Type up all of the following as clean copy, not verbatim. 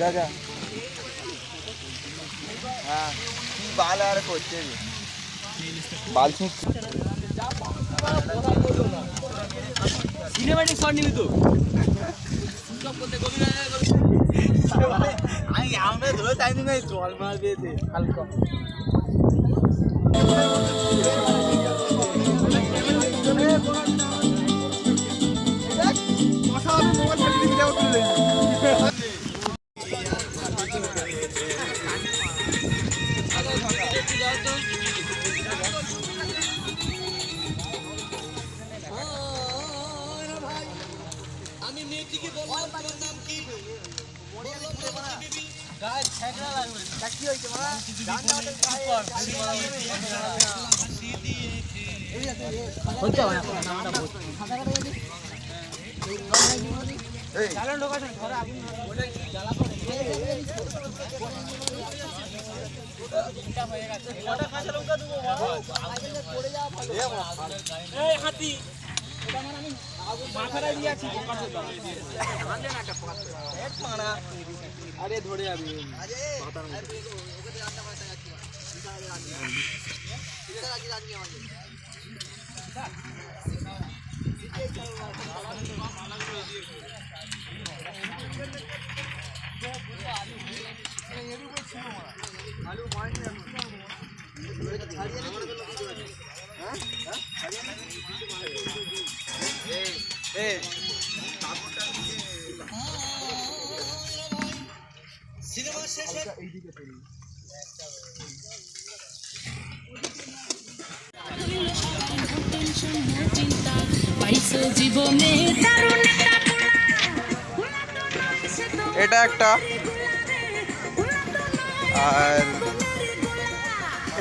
যা যা হ্যাঁ কি বাল আর করছে বাল সিনেমেটিক শট নিবি তো আমি ধরে চাইনি না জল মারবে হালকা আমি মেয়েটিকে বললাম তোমার নাম কি হাতি মাথাটা দিয়েছি আরে ধরে যাবি সিনেমা শেষে এটা একটা আর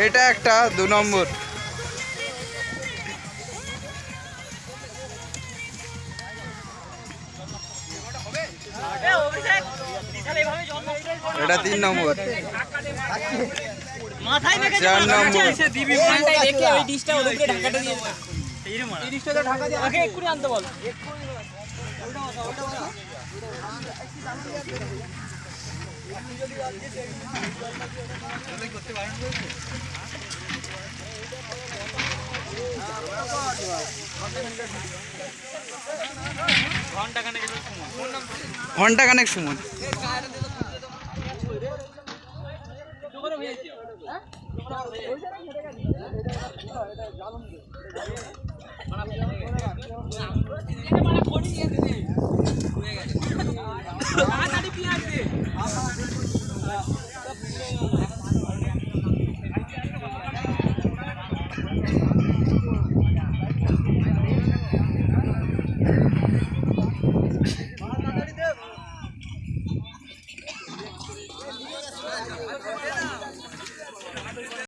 এটা একটা 2 নম্বর এটা 3 নম্বর মাথায় মেখে 4 নম্বর এসে দিবি মাথায় রেখে ওই ডিশটা ওর উপরে ঢাকাটা দিয়ে দে এই রে মারা এই ডিশটা ঢাকা দিয়ে আগে এক্ষুনি আনতে বল ঘন্টা খানেক সময়